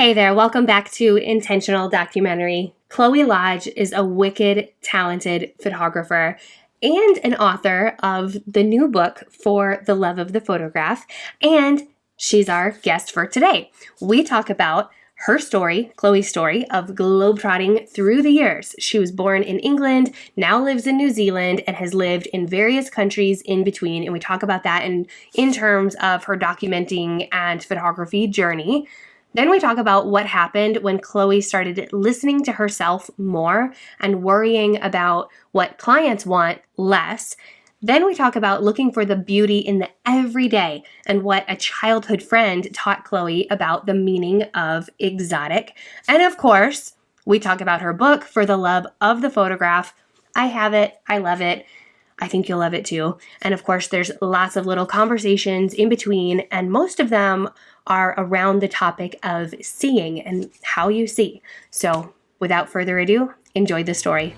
Hey there, welcome back to Intentional Documentary. Chloe Lodge is a wicked, talented photographer and an author of the new book, For the Love of the Photograph, and she's our guest for today. We talk about her story, Chloe's story, of globetrotting through the years. She was born in England, now lives in New Zealand, and has lived in various countries in between, and we talk about that in terms of her documenting and photography journey. Then we talk about what happened when Chloe started listening to herself more and worrying about what clients want less. Then we talk about looking for the beauty in the everyday and what a childhood friend taught Chloe about the meaning of exotic. And of course, we talk about her book, For the Love of the Photograph. I have it. I love it. I think you'll love it too. And of course, there's lots of little conversations in between, and most of them are around the topic of seeing and how you see. So without further ado, enjoy the story.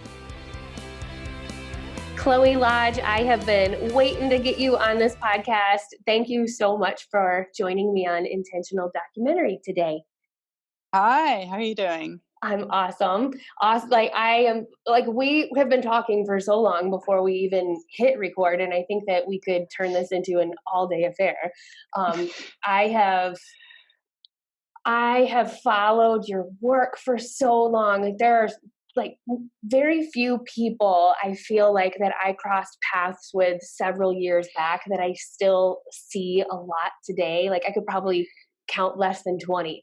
Chloe Lodge, I have been waiting to get you on this podcast. Thank you so much for joining me on Intentional Documentary today. Hi, how are you doing? I'm awesome. Awesome. We have been talking for so long before we even hit record, and I think that we could turn this into an all-day affair. I have followed your work for so long. Like, there are very few people I feel like that I crossed paths with several years back that I still see a lot today. Like, I could probably count less than 20.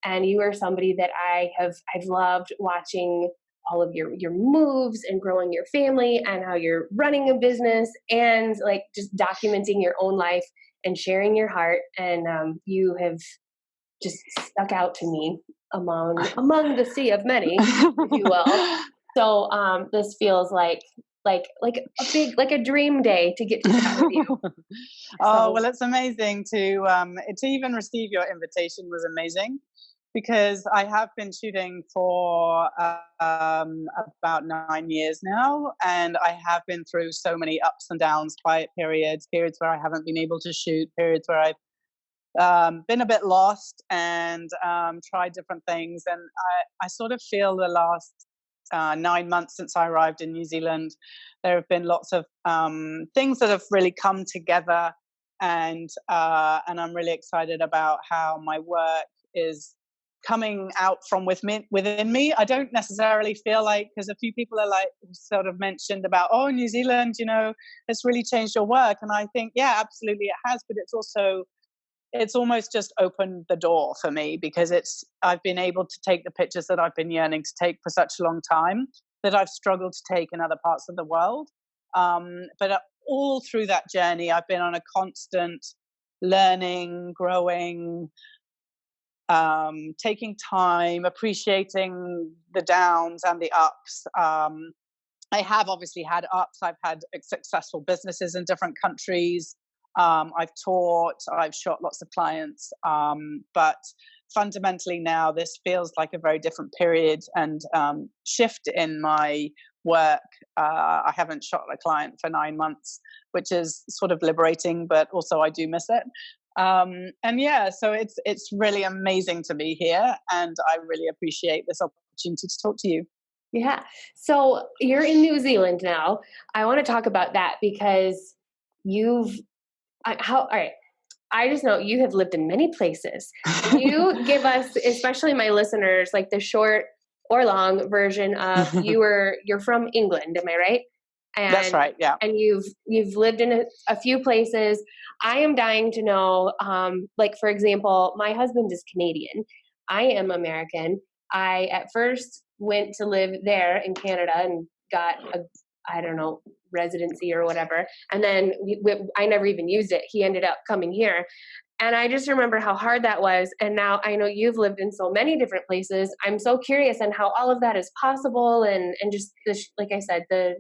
And you are somebody that I've loved watching all of your moves and growing your family and how you're running a business and like just documenting your own life and sharing your heart. And you have just stuck out to me among the sea of many, if you will. So this feels like a dream day to get to chat with you. Oh, well, it's amazing to even receive your invitation was amazing because I have been shooting for about 9 years now, and I have been through so many ups and downs, quiet periods where I haven't been able to shoot, periods where I've been a bit lost and tried different things. And I sort of feel the last 9 months since I arrived in New Zealand, there have been lots of things that have really come together, and I'm really excited about how my work is coming out from within me. I don't necessarily feel like, because a few people are like sort of mentioned about, oh, New Zealand, it's really changed your work, and I think, yeah, absolutely it has, but it's almost just opened the door for me because I've been able to take the pictures that I've been yearning to take for such a long time that I've struggled to take in other parts of the world. But all through that journey, I've been on a constant learning, growing, taking time, appreciating the downs and the ups. I have obviously had ups. I've had successful businesses in different countries. I've taught, I've shot lots of clients, but fundamentally now this feels like a very different period and shift in my work. I haven't shot a client for 9 months, which is sort of liberating, but also I do miss it. And yeah, so it's really amazing to be here, and I really appreciate this opportunity to talk to you. Yeah. So you're in New Zealand now. I want to talk about that because all right. I just know you have lived in many places. Can you give us, especially my listeners, like the short or long version of you're from England, am I right? And, That's right. Yeah. And you've lived in a few places. I am dying to know, for example, my husband is Canadian. I am American. I at first went to live there in Canada and got I don't know, residency or whatever. And then I never even used it. He ended up coming here. And I just remember how hard that was. And now I know you've lived in so many different places. I'm so curious on how all of that is possible. And just like I said, the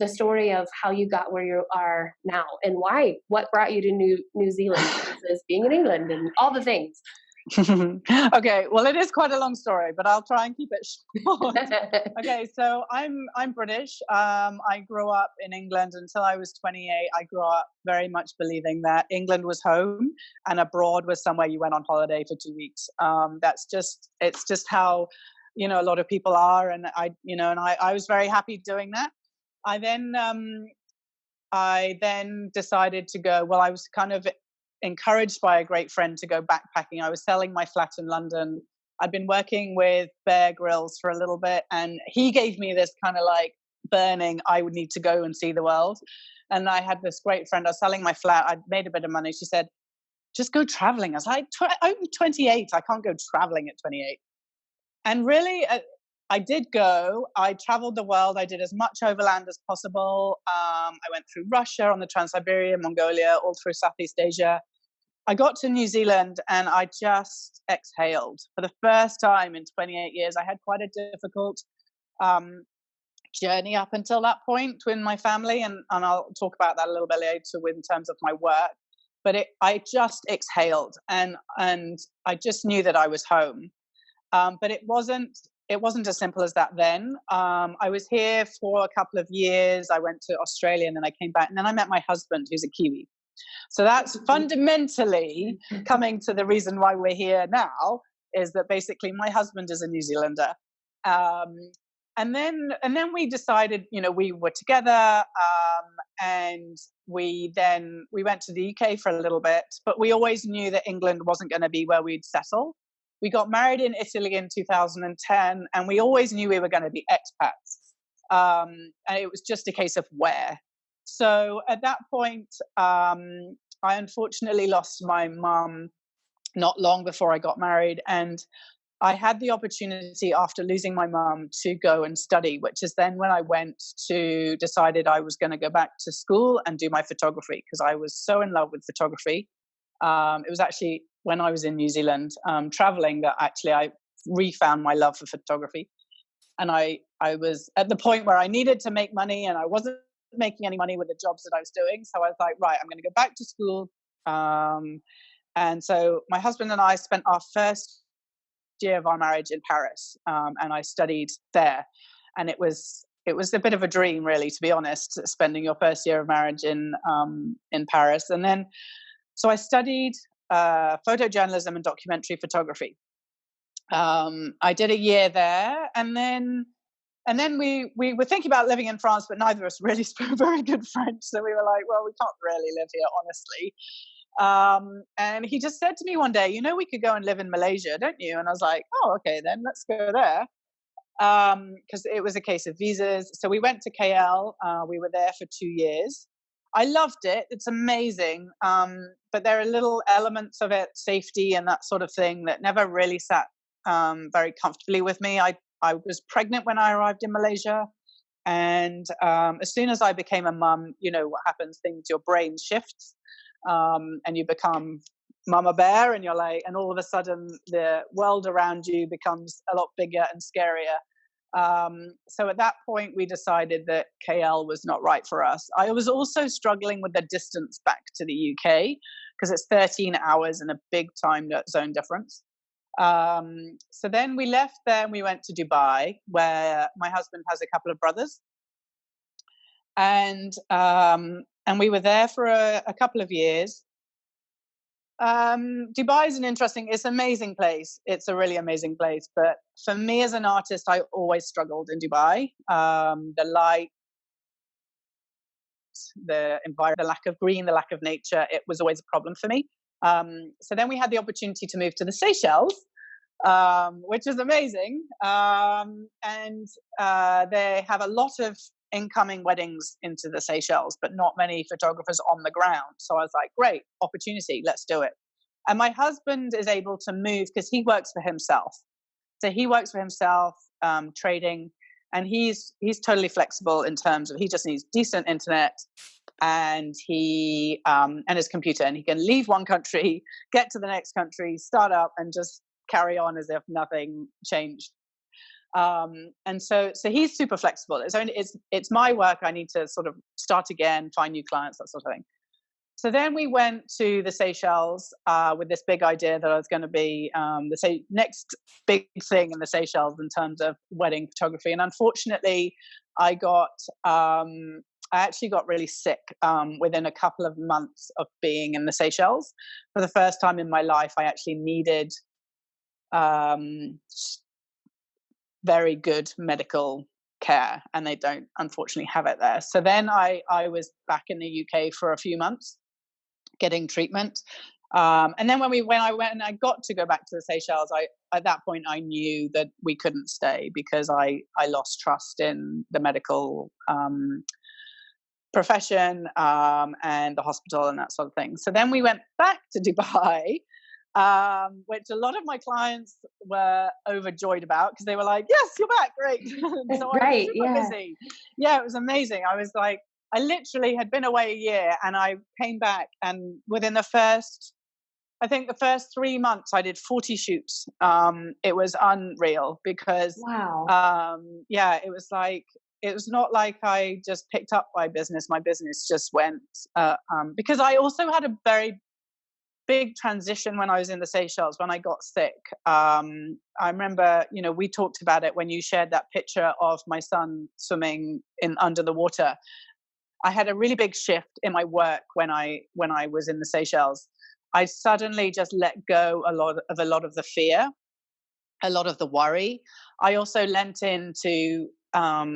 story of how you got where you are now and what brought you to New Zealand versus being in England and all the things. Okay, well, it is quite a long story, but I'll try and keep it short. Okay, so I'm British. I grew up in England until I was 28. I grew up very much believing that England was home and abroad was somewhere you went on holiday for 2 weeks. It's just how, a lot of people are, and I was very happy doing that. I then I then decided to go. Well, I was kind of encouraged by a great friend to go backpacking. I was selling my flat in London. I'd been working with Bear Grylls for a little bit, and he gave me this kind of like burning, I would need to go and see the world. And I had this great friend. I was selling my flat. I'd made a bit of money. She said, just go traveling. I was like, I'm 28. I can't go traveling at 28. And really, I did go. I traveled the world. I did as much overland as possible. I went through Russia, on the Trans-Siberian, Mongolia, all through Southeast Asia. I got to New Zealand and I just exhaled. For the first time in 28 years, I had quite a difficult um, journey up until that point with my family. And I'll talk about that a little bit later in terms of my work. But I just exhaled and I just knew that I was home. But it wasn't as simple as that then. I was here for a couple of years. I went to Australia and then I came back. And then I met my husband, who's a Kiwi. So that's fundamentally coming to the reason why we're here now, is that basically my husband is a New Zealander. Um, and then we decided, we were together, and we went to the UK for a little bit, but we always knew that England wasn't going to be where we'd settle. We got married in Italy in 2010, and we always knew we were going to be expats. And it was just a case of where. So at that point, I unfortunately lost my mum not long before I got married. And I had the opportunity after losing my mum to go and study, which is then when I decided I was going to go back to school and do my photography, because I was so in love with photography. It was actually when I was in New Zealand traveling that actually I refound my love for photography. And I was at the point where I needed to make money and I wasn't making any money with the jobs that I was doing. So I was like, right, I'm going to go back to school. And so my husband and I spent our first year of our marriage in Paris, and I studied there. And it was a bit of a dream, really, to be honest, spending your first year of marriage in Paris. And then, so I studied photojournalism and documentary photography. I did a year there, and then we were thinking about living in France, but neither of us really spoke very good French. So we were like, well, we can't really live here, honestly. And he just said to me one day, we could go and live in Malaysia, don't you? And I was like, oh, okay, then let's go there. Because it was a case of visas. So we went to KL. We were there for 2 years. I loved it. It's amazing. But there are little elements of it, safety and that sort of thing, that never really sat very comfortably with me. I was pregnant when I arrived in Malaysia. And as soon as I became a mum, what happens, your brain shifts, and you become mama bear, and you're like, and all of a sudden the world around you becomes a lot bigger and scarier. So at that point we decided that KL was not right for us. I was also struggling with the distance back to the UK, because it's 13 hours and a big time zone difference. So then we left there and we went to Dubai, where my husband has a couple of brothers. And we were there for a couple of years. Dubai is it's an amazing place. It's a really amazing place. But for me as an artist, I always struggled in Dubai. The light, the environment, the lack of green, the lack of nature, it was always a problem for me. So then we had the opportunity to move to the Seychelles, which is amazing. And they have a lot of incoming weddings into the Seychelles, but not many photographers on the ground. So I was like, great opportunity, let's do it. And my husband is able to move because he works for himself. So he works for himself, trading, and he's totally flexible in terms of, he just needs decent internet and and his computer, and he can leave one country, get to the next country, start up, and just carry on as if nothing changed. And so he's super flexible. It's my work. I need to sort of start again, find new clients, that sort of thing. So then we went to the Seychelles with this big idea that I was going to be the next big thing in the Seychelles in terms of wedding photography. And unfortunately, I actually got really sick within a couple of months of being in the Seychelles. For the first time in my life, I actually needed very good medical care, and they don't unfortunately have it there. So then I was back in the UK for a few months getting treatment. And then when I went and I got to go back to the Seychelles, at that point I knew that we couldn't stay because I lost trust in the medical profession and the hospital and that sort of thing. So then we went back to Dubai, which a lot of my clients were overjoyed about because they were like, "Yes, you're back, great!" So I was super busy. Yeah, it was amazing. I was like, I literally had been away a year, and I came back, and within the first 3 months, I did 40 shoots. It was unreal because, yeah, it was like, it was not like I just picked up my business. My business just went, because I also had a very big transition when I was in the Seychelles, when I got sick. I remember, we talked about it when you shared that picture of my son swimming under the water. I had a really big shift in my work when I was in the Seychelles. I suddenly just let go a lot of the fear, a lot of the worry. I also lent into, I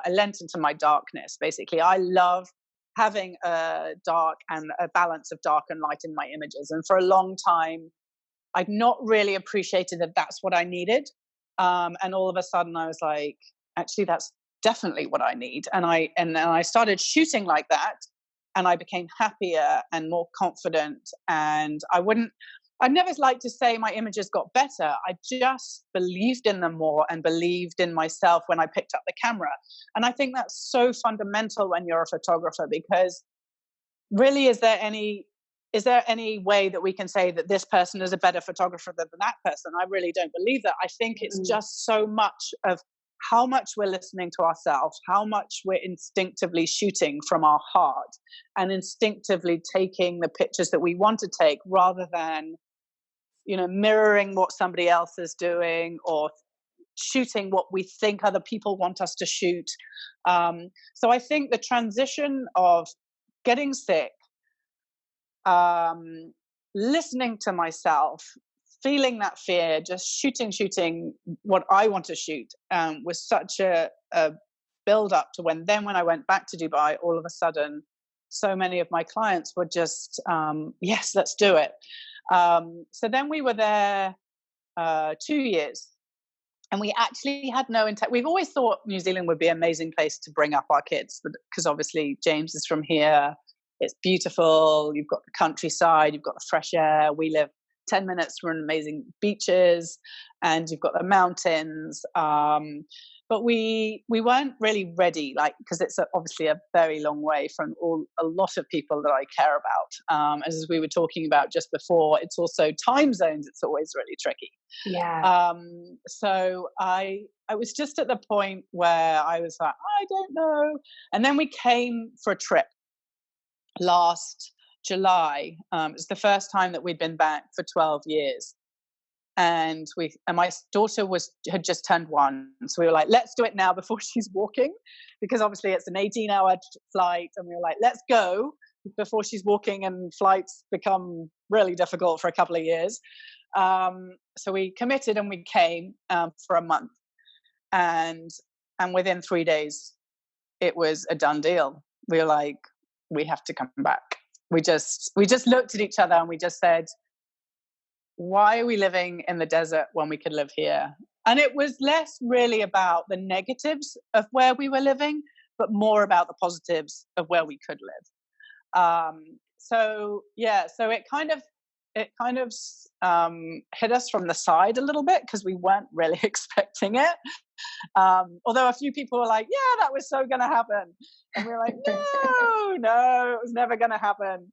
lent into my darkness. Basically, I love having a balance of dark and light in my images. And for a long time, I'd not really appreciated that that's what I needed. And all of a sudden I was like, actually, that's definitely what I need. And then I started shooting like that, and I became happier and more confident. And I'd never like to say my images got better. I just believed in them more and believed in myself when I picked up the camera. And I think that's so fundamental when you're a photographer, because really, is there any way that we can say that this person is a better photographer than that person? I really don't believe that. I think it's just so much of how much we're listening to ourselves, how much we're instinctively shooting from our heart and instinctively taking the pictures that we want to take, rather than, mirroring what somebody else is doing or shooting what we think other people want us to shoot. So I think the transition of getting sick, listening to myself, feeling that fear, just shooting what I want to shoot, was such a build up to when I went back to Dubai, all of a sudden, so many of my clients were just, yes, let's do it. So then we were there 2 years, and we actually had no intent. We've always thought New Zealand would be an amazing place to bring up our kids, because obviously James is from here. It's beautiful. You've got the countryside, you've got the fresh air. We live 10 minutes from amazing beaches, and you've got the mountains. But we weren't really ready, because it's obviously a very long way from a lot of people that I care about. As we were talking about just before, it's also time zones. It's always really tricky. Yeah. So I was just at the point where I was like, I don't know. And then we came for a trip last July. It was the first time that we'd been back for 12 years. And my daughter had just turned 1. So we were like, let's do it now before she's walking, because obviously it's an 18-hour flight. And we were like, let's go before she's walking, and flights become really difficult for a couple of years. So we committed, and we came for a month. And within 3 days, it was a done deal. We were like, we have to come back. We just looked at each other, and we just said, why are we living in the desert when we could live here? And it was less really about the negatives of where we were living, but more about the positives of where we could live. So it kind of hit us from the side a little bit, because we weren't really expecting it. Although a few people were like, yeah, that was so going to happen. And we were like, no, it was never going to happen.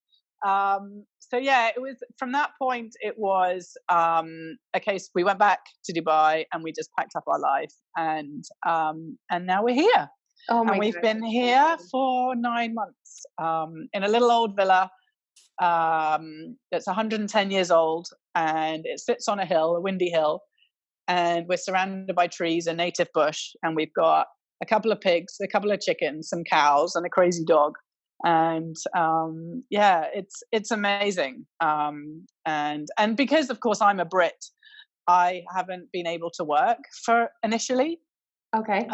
So yeah, it was, from that point, it was a case. We went back to Dubai, and we just packed up our life, and now we're here. Oh And my we've gosh. been here for 9 months in a little old villa that's 110 years old, and it sits on a hill, a windy hill, and we're surrounded by trees and native bush, and we've got a couple of pigs, a couple of chickens, some cows, and a crazy dog. And yeah, it's amazing. And because of course I'm a Brit, I haven't been able to work for initially. Okay.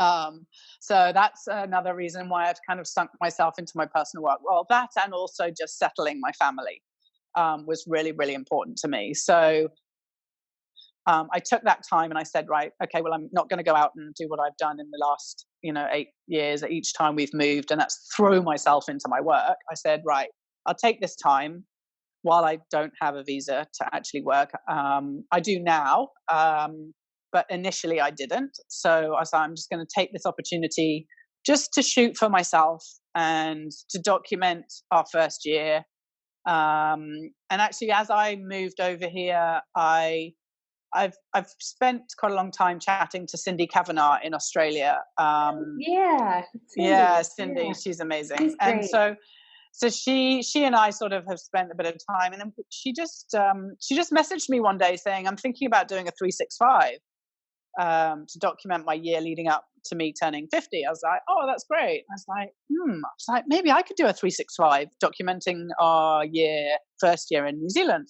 So that's another reason why I've kind of sunk myself into my personal work. Well, that and also just settling my family was really, really important to me. So I took that time and I said, right, okay, well, I'm not going to go out and do what I've done in the last, 8 years. Each time we've moved, and that's throw myself into my work. I said, right, I'll take this time while I don't have a visa to actually work. I do now, but initially I didn't. So I said, I'm just going to take this opportunity just to shoot for myself and to document our first year. And actually, as I moved over here, I've spent quite a long time chatting to Cindy Kavanagh in Australia. Yeah. Yeah, Cindy. Cindy, Yeah. she's amazing. She's And great. so she and I sort of have spent a bit of time, and then she just messaged me one day saying, I'm thinking about doing a 365 to document my year leading up to me turning 50. I was like, oh, that's great. I was like, maybe I could do a 365 documenting our first year in New Zealand.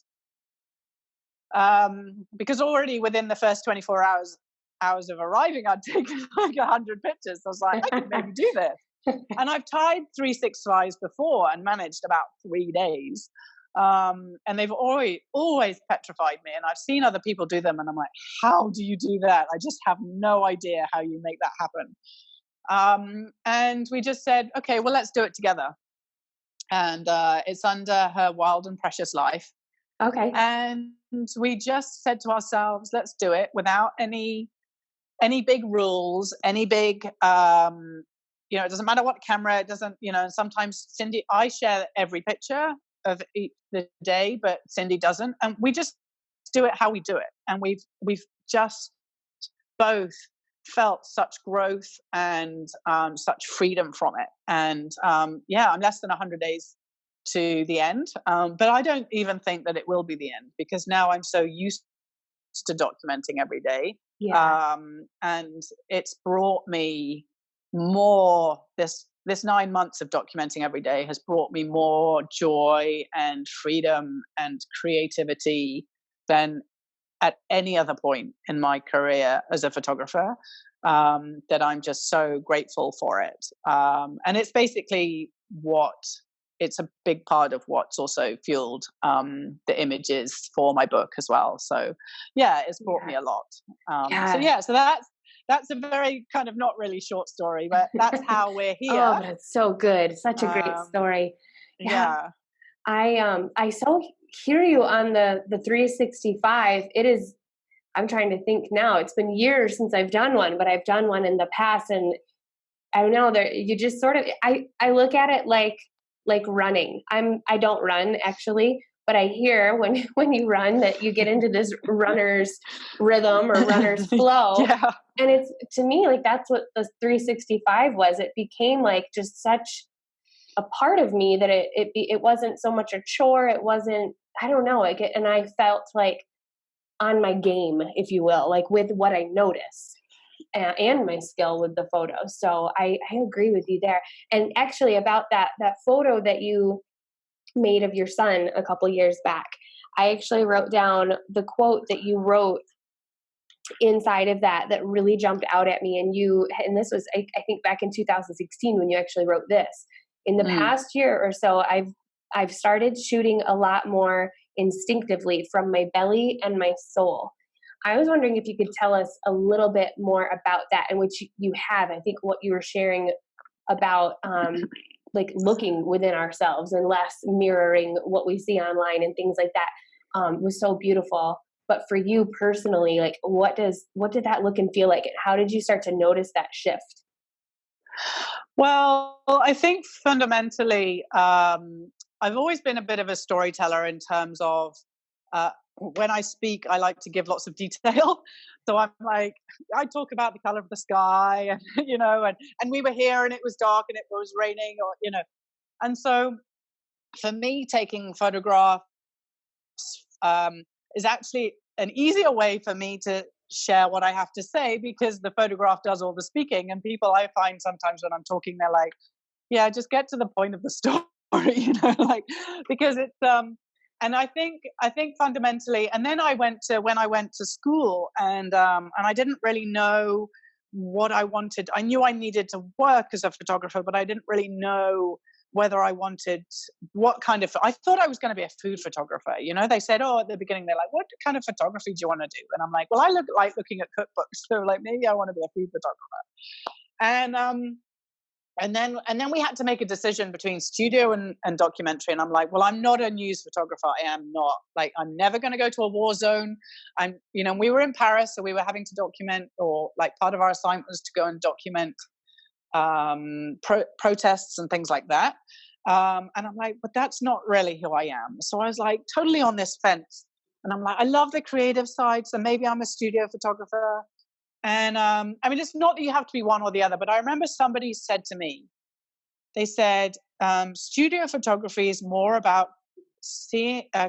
Because already within the first 24 hours of arriving, I'd taken like 100 pictures. I was like, I could maybe do this. And I've tied 365s before and managed about 3 days. And they've always petrified me. And I've seen other people do them, and I'm like, how do you do that? I just have no idea how you make that happen. And we just said, okay, well, let's do it together. And it's under Her Wild and Precious Life. Okay. And we just said to ourselves, let's do it without any big rules, any big it doesn't matter what camera, it doesn't, sometimes Cindy, I share every picture of the day, but Cindy doesn't, and we just do it how we do it. And we've just both felt such growth and such freedom from it. And yeah, I'm less than 100 days to the end, but I don't even think that it will be the end, because now I'm so used to documenting every day. Yeah. And it's brought me more, this 9 months of documenting every day has brought me more joy and freedom and creativity than at any other point in my career as a photographer. That I'm just so grateful for it. And it's basically it's a big part of what's also fueled the images for my book as well. So yeah, it's brought me a lot. So that's a very kind of not really short story, but that's how we're Oh, here. but it's so good. Such a great story. Yeah. I so hear you on the 365. It is, I'm trying to think now. It's been years since I've done one, but I've done one in the past, and I don't know, there you just sort of, I look at it like running. I don't run actually, but I hear when you run that you get into this runner's rhythm or runner's flow. Yeah. And it's, to me, like that's what the 365 was. It became like just such a part of me that it wasn't so much a chore. It wasn't, I don't know, and I felt like on my game, if you will, like with what I notice and my skill with the photos. So I agree with you there. And actually about that photo that you made of your son a couple years back, I actually wrote down the quote that you wrote inside of that really jumped out at me. And this was, I think back in 2016 when you actually wrote this. In the past year or so, I've started shooting a lot more instinctively from my belly and my soul. I was wondering if you could tell us a little bit more about that, and which you have. I think what you were sharing about like looking within ourselves and less mirroring what we see online and things like that was so beautiful. But for you personally, like what did that look and feel like? And how did you start to notice that shift? Well, I think fundamentally, I've always been a bit of a storyteller in terms of when I speak, I like to give lots of detail. So I'm like, I talk about the color of the sky, and and we were here, and it was dark, and it was raining, and so for me, taking photographs is actually an easier way for me to share what I have to say, because the photograph does all the speaking. And people, I find sometimes when I'm talking, they're like, yeah, just get to the point of the story, like, because it's and I think fundamentally. And then when I went to school, and I didn't really know what I wanted. I knew I needed to work as a photographer, but I didn't really know whether I wanted what kind of. I thought I was going to be a food photographer. They said, oh, at the beginning, they're like, what kind of photography do you want to do? And I'm like, well, I like looking at cookbooks, so like maybe I want to be a food photographer. And we had to make a decision between studio and documentary. And I'm like, well, I'm not a news photographer. I am not. Like, I'm never going to go to a war zone. We were in Paris, so we were having to document, or like part of our assignment was to go and document protests and things like that. And I'm like, but that's not really who I am. So I was like totally on this fence. And I'm like, I love the creative side, so maybe I'm a studio photographer. And it's not that you have to be one or the other, but I remember somebody said to me, they said, studio photography is more about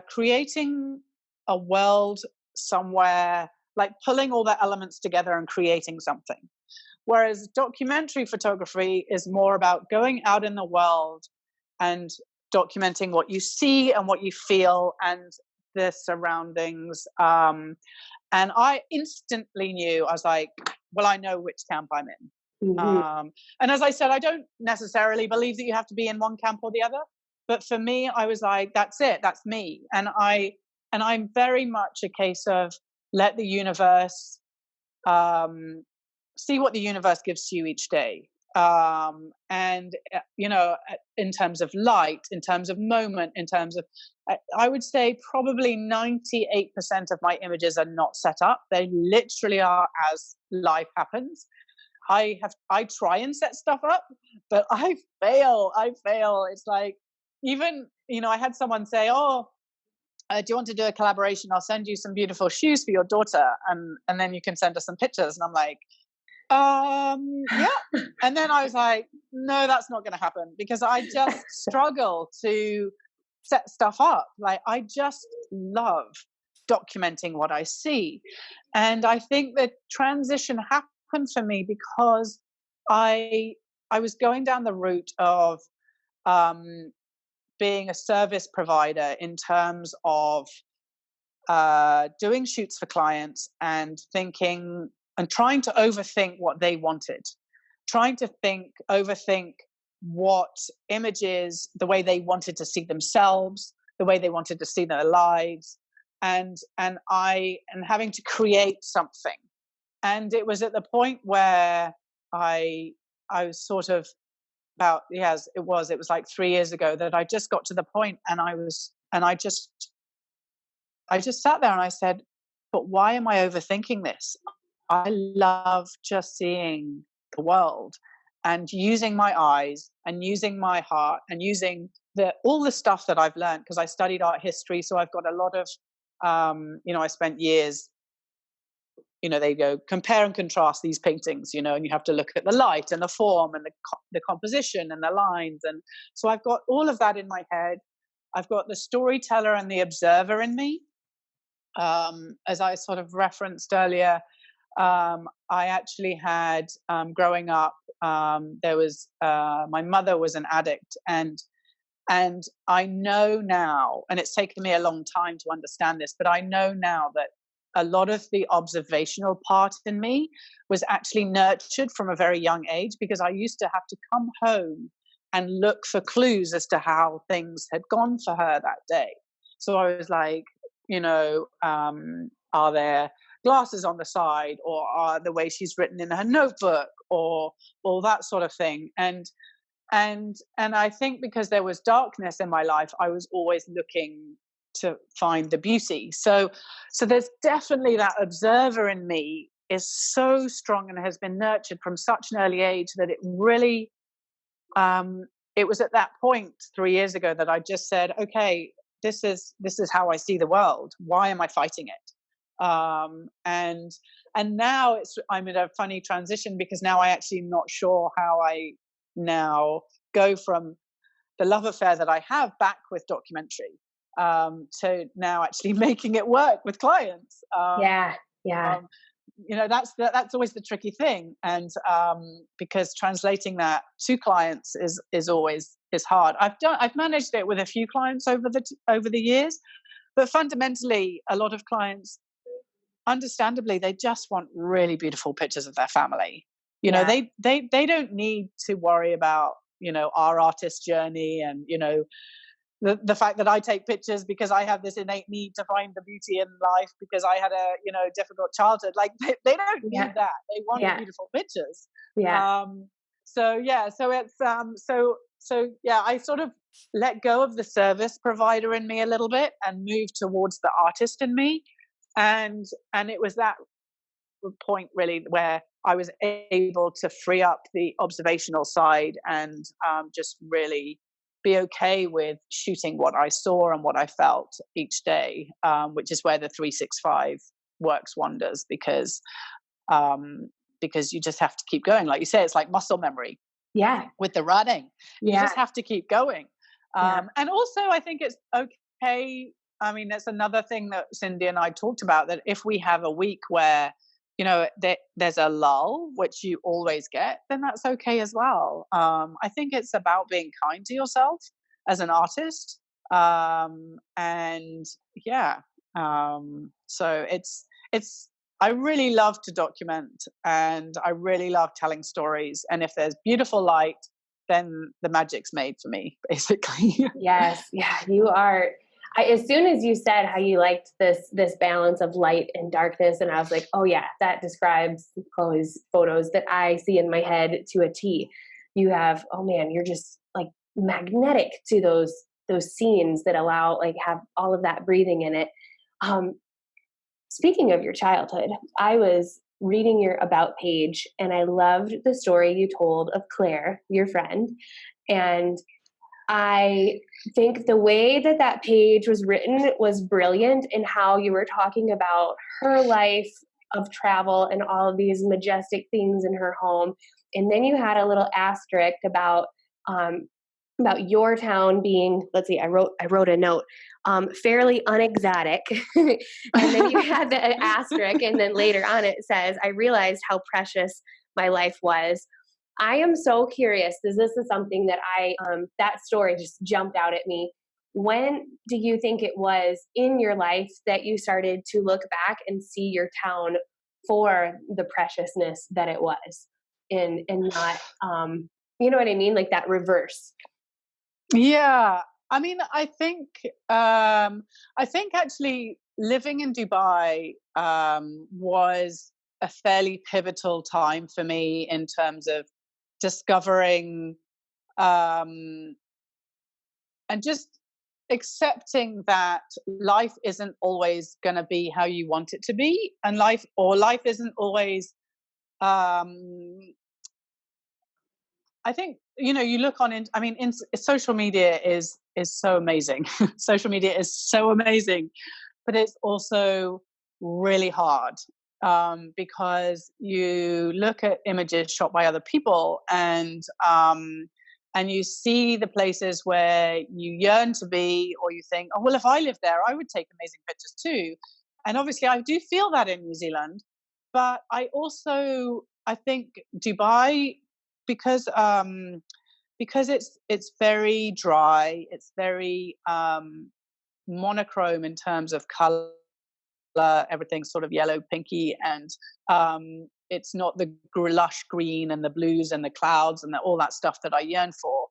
creating a world somewhere, like pulling all the elements together and creating something. Whereas documentary photography is more about going out in the world and documenting what you see and what you feel and the surroundings. And I instantly knew, I was like, well, I know which camp I'm in. Mm-hmm. And as I said, I don't necessarily believe that you have to be in one camp or the other. But for me, I was like, that's it, that's me. And I'm very much a case of let the universe see what the universe gives to you each day. And in terms of light, in terms of moment, in terms of, I would say probably 98% of my images are not set up. They literally are as life happens. I try and set stuff up, but I fail. It's like, even, I had someone say, oh, do you want to do a collaboration? I'll send you some beautiful shoes for your daughter, and then you can send us some pictures. And I'm like, yeah. And then I was like, no, that's not going to happen, because I just struggle to set stuff up. Like, I just love documenting what I see. And I think the transition happened for me because I was going down the route of being a service provider in terms of doing shoots for clients and thinking and trying to overthink what they wanted, trying to overthink what images, the way they wanted to see themselves, the way they wanted to see their lives, and having to create something. And it was at the point where I was sort of it was like 3 years ago that I just got to the point, and I just sat there and I said, but why am I overthinking this? I love just seeing the world and using my eyes and using my heart and using all the stuff that I've learned, because I studied art history. So I've got a lot of, I spent years, they go compare and contrast these paintings, and you have to look at the light and the form and the composition and the lines. And so I've got all of that in my head. I've got the storyteller and the observer in me. As I sort of referenced earlier, I actually had, growing up, there was, my mother was an addict, and I know now, and it's taken me a long time to understand this, but I know now that a lot of the observational part in me was actually nurtured from a very young age, because I used to have to come home and look for clues as to how things had gone for her that day. So I was like, are there glasses on the side, or are the way she's written in her notebook, or all that sort of thing. And I think because there was darkness in my life, I was always looking to find the beauty. So there's definitely that observer in me is so strong and has been nurtured from such an early age that it really, it was at that point 3 years ago that I just said, okay, this is how I see the world. Why am I fighting it? And now I'm in a funny transition, because now I actually not sure how I now go from the love affair that I have back with documentary, to now actually making it work with clients. Yeah. Yeah. That's always the tricky thing, and because translating that to clients is always is hard. I've managed it with a few clients over the years, but fundamentally, a lot of clients, understandably, they just want really beautiful pictures of their family. Yeah. They don't need to worry about our artist journey, and the fact that I take pictures because I have this innate need to find the beauty in life because I had a difficult childhood. Like they don't Yeah. need that. They want Yeah. beautiful pictures. Yeah. So yeah, so it's so yeah, I sort of let go of the service provider in me a little bit and move towards the artist in me, and it was that point really where I was able to free up the observational side and just really be okay with shooting what I saw and what I felt each day, which is where the 365 works wonders, because you just have to keep going. Like you say, it's like muscle memory Yeah. with the running. You Yeah. just have to keep going. Yeah. And also, I think it's okay. I mean, that's another thing that Cindy and I talked about, that if we have a week where there's a lull, which you always get, then that's okay as well. I think it's about being kind to yourself as an artist, and yeah. So it's I really love to document, and I really love telling stories, and if there's beautiful light, then the magic's made for me, basically. Yes. Yeah. You are. As soon as you said how you liked this balance of light and darkness, and I was like, oh yeah, that describes Chloe's photos that I see in my head to a T. You have, oh man, you're just like magnetic to those scenes that allow, like, have all of that breathing in it. Speaking of your childhood, I was reading your about page, and I loved the story you told of Claire, your friend, and I think the way that page was written was brilliant, in how you were talking about her life of travel and all of these majestic things in her home. And then you had a little asterisk um, about your town being, let's see, I wrote a note, fairly unexotic. And then you had the asterisk, and then later on it says, I realized how precious my life was. I am so curious, because this is something that that story just jumped out at me. When do you think it was in your life that you started to look back and see your town for the preciousness that it was, and not, you know what I mean? Like that reverse. Yeah, I mean, I think actually living in Dubai was a fairly pivotal time for me in terms of discovering um, and just accepting that life isn't always going to be how you want it to be, and life isn't always. Um, I think you look on. I mean, social media is so amazing. Social media is so amazing, but it's also really hard, because you look at images shot by other people, and you see the places where you yearn to be, or you think, oh well, if I lived there, I would take amazing pictures too. And obviously, I do feel that in New Zealand, but I think Dubai, because it's very dry, it's very monochrome in terms of color. Everything's sort of yellow, pinky, and it's not the lush green and the blues and the clouds and all that stuff that I yearn for.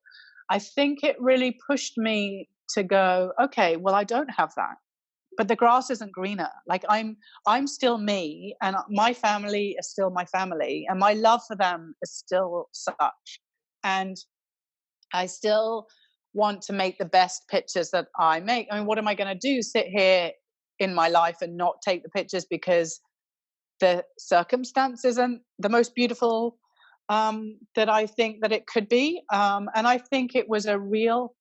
I think it really pushed me to go, okay, well, I don't have that, but the grass isn't greener. Like I'm still me, and my family is still my family, and my love for them is still such, and I still want to make the best pictures that I make. I mean, what am I going to do? Sit here in my life and not take the pictures because the circumstance isn't the most beautiful that I think that it could be. And I think it was a real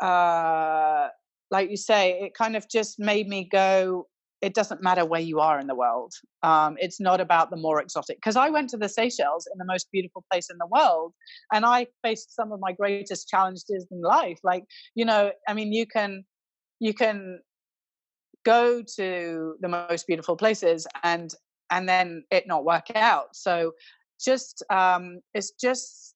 like you say, it kind of just made me go, it doesn't matter where you are in the world. It's not about the more exotic. Because I went to the Seychelles, in the most beautiful place in the world, and I faced some of my greatest challenges in life. Like, I mean, you can go to the most beautiful places and then it not work out. So just it's just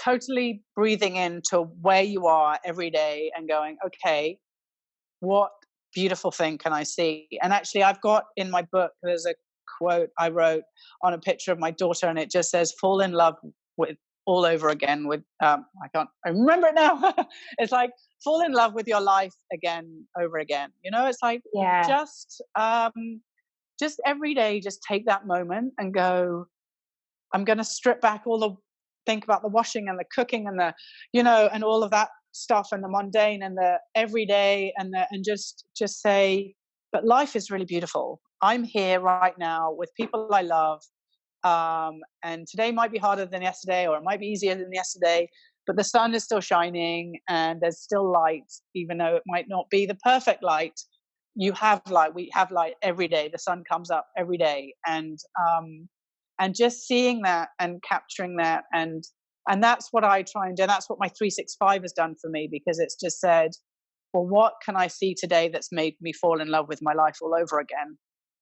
totally breathing into where you are every day and going, okay, what beautiful thing can I see? And actually, I've got in my book, there's a quote I wrote on a picture of my daughter, and it just says, fall in love with all over again with, I remember it now. It's like, fall in love with your life again, over again. It's like, just every day, just take that moment and go, I'm going to strip back think about the washing and the cooking and and all of that stuff and the mundane and the everyday and just say, but life is really beautiful. I'm here right now with people I love. And today might be harder than yesterday, or it might be easier than yesterday, but the sun is still shining and there's still light, even though it might not be the perfect light. You have light. We have light every day. The sun comes up every day. And just seeing that and capturing that, and that's what I try and do. That's what my 365 has done for me, because it's just said, well, what can I see today that's made me fall in love with my life all over again?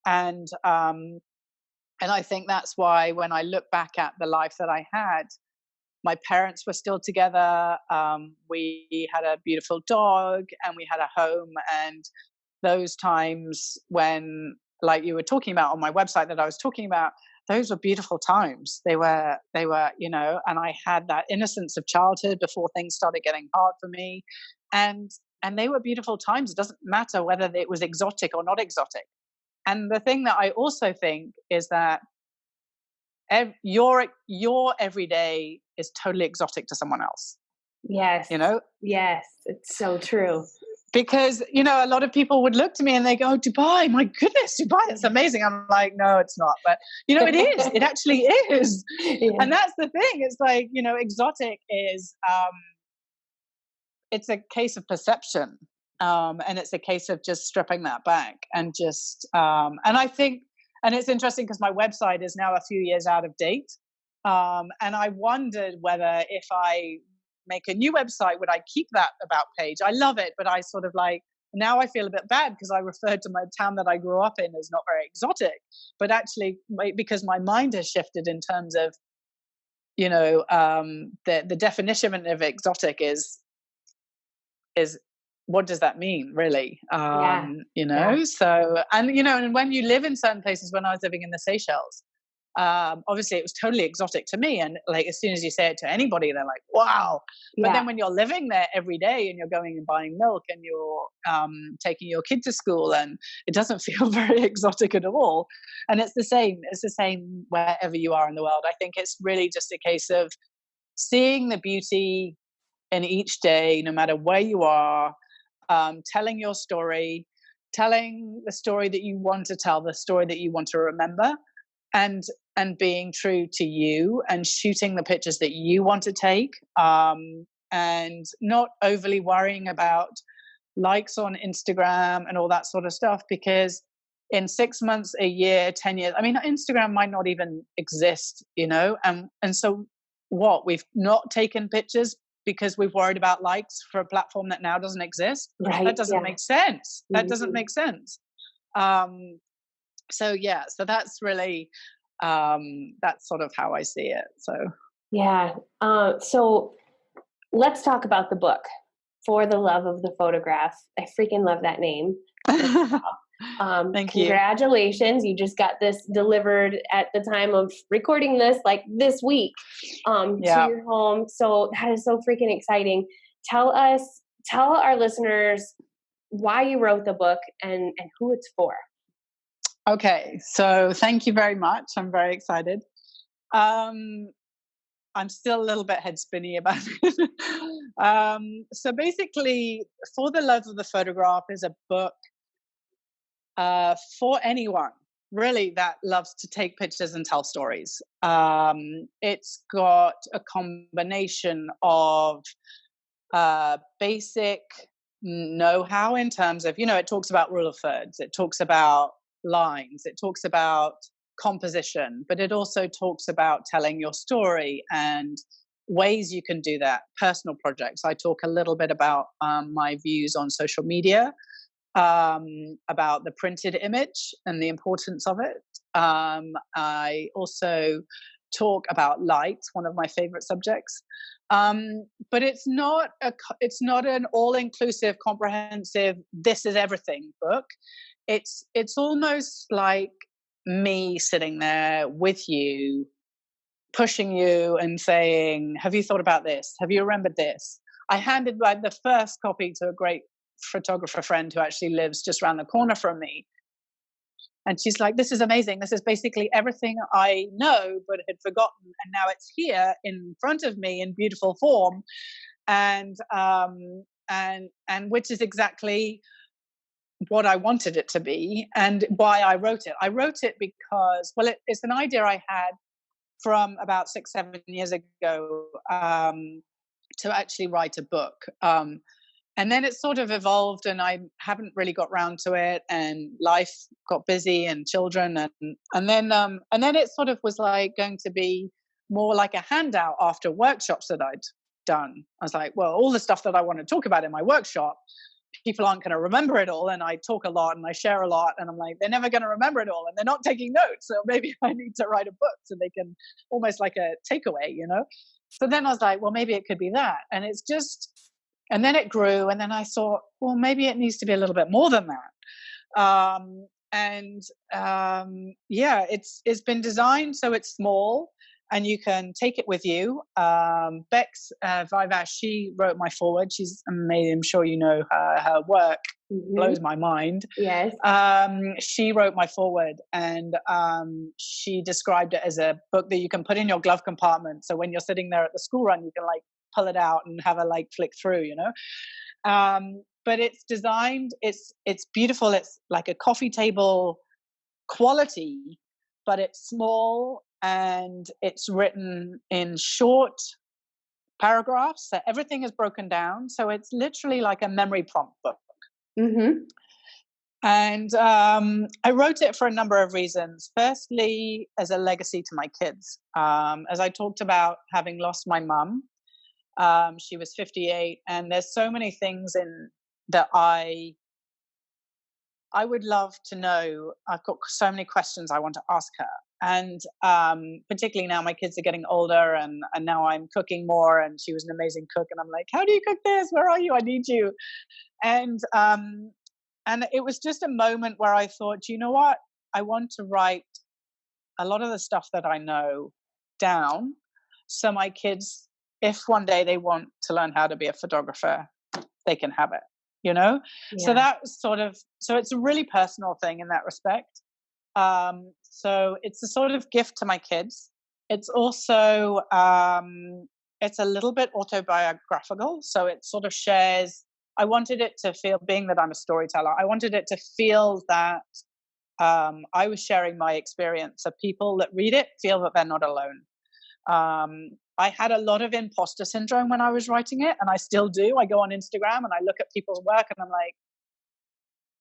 And I think that's why when I look back at the life that I had, my parents were still together. We had a beautiful dog and we had a home. And those times when, like you were talking about on my website that I was talking about, those were beautiful times. They were, and I had that innocence of childhood before things started getting hard for me. And they were beautiful times. It doesn't matter whether it was exotic or not exotic. And the thing that I also think is that your everyday is totally exotic to someone else. Yes. Yes, it's so true. Because, a lot of people would look to me and they go, Dubai, my goodness, Dubai, it's amazing. I'm like, no, it's not. But, it is. It actually is. Yeah. And that's the thing. It's like, exotic is, it's a case of perception. And it's a case of just stripping that back and just, and I think, and it's interesting because my website is now a few years out of date. And I wondered whether if I make a new website, would I keep that about page? I love it, but I sort of like, now I feel a bit bad because I referred to my town that I grew up in as not very exotic, but actually because my mind has shifted in terms of, the definition of exotic is what does that mean really? So, and when you live in certain places, when I was living in the Seychelles, obviously it was totally exotic to me, and like as soon as you say it to anybody, they're like, wow. But then when you're living there every day and you're going and buying milk and you're taking your kid to school, and it doesn't feel very exotic at all. And it's the same wherever you are in the world. I think it's really just a case of seeing the beauty in each day, no matter where you are, telling your story, telling the story that you want to tell, the story that you want to remember, and being true to you and shooting the pictures that you want to take, and not overly worrying about likes on Instagram and all that sort of stuff, because in 6 months, a year, 10 years, I mean, Instagram might not even exist, and so what? We've not taken pictures because we've worried about likes for a platform that now doesn't exist. Right. That doesn't make sense. That doesn't make sense. So that's really, that's sort of how I see it. So. Yeah. So let's talk about the book, For the Love of the Photograph. I freaking love that name. Thank you. Congratulations. You just got this delivered at the time of recording this, like this week, to your home. So that is so freaking exciting. Tell our listeners why you wrote the book and who it's for. Okay. So thank you very much. I'm very excited. I'm still a little bit head spinny about it. So basically, For the Love of the Photograph is a book for anyone really that loves to take pictures and tell stories. It's got a combination of basic know-how in terms of, it talks about rule of thirds, it talks about lines, it talks about composition, but it also talks about telling your story and ways you can do that. Personal projects. I talk a little bit about my views on social media, about the printed image and the importance of it. I also talk about light, one of my favorite subjects. But it's not an all-inclusive, comprehensive, this is everything book. It's almost like me sitting there with you, pushing you and saying, have you thought about this? Have you remembered this? I handed the first copy to a great photographer friend who actually lives just around the corner from me. And she's like, this is amazing. This is basically everything I know but had forgotten. And now it's here in front of me in beautiful form. And which is exactly what I wanted it to be and why I wrote it. I wrote it because, well, it's an idea I had from about 6-7 years ago, to actually write a book. And then it sort of evolved and I haven't really got round to it, and life got busy and children. And then it sort of was like going to be more like a handout after workshops that I'd done. I was like, well, all the stuff that I want to talk about in my workshop, people aren't going to remember it all. And I talk a lot and I share a lot, and I'm like, they're never going to remember it all and they're not taking notes. So maybe I need to write a book so they can, almost like a takeaway, So then I was like, well, maybe it could be that. And it's just, and then it grew. And then I thought, well, maybe it needs to be a little bit more than that. Yeah, it's been designed so it's small and you can take it with you. Bex Vivash, she wrote my foreword. She's amazing. I'm sure you know her. Her work blows my mind. Yes. She wrote my foreword, and she described it as a book that you can put in your glove compartment. So when you're sitting there at the school run, you can like pull it out and have a like flick through, But it's designed, it's beautiful. It's like a coffee table quality, but it's small and it's written in short paragraphs. So everything is broken down. So it's literally like a memory prompt book. Mm-hmm. And I wrote it for a number of reasons. Firstly, as a legacy to my kids. As I talked about having lost my mum, she was 58, and there's so many things in that I would love to know. I've got so many questions I want to ask her. And particularly now my kids are getting older, and now I'm cooking more, and she was an amazing cook. And I'm like, how do you cook this? Where are you? I need you. And it was just a moment where I thought, you know what? I want to write a lot of the stuff that I know down, so my kids, if one day they want to learn how to be a photographer, they can have it, Yeah. So that was so it's a really personal thing in that respect. So it's a sort of gift to my kids. It's also, it's a little bit autobiographical. So it sort of shares, I wanted it to feel, being that I'm a storyteller, I wanted it to feel that I was sharing my experience, so people that read it feel that they're not alone. I had a lot of imposter syndrome when I was writing it, and I still do. I go on Instagram and I look at people's work and I'm like,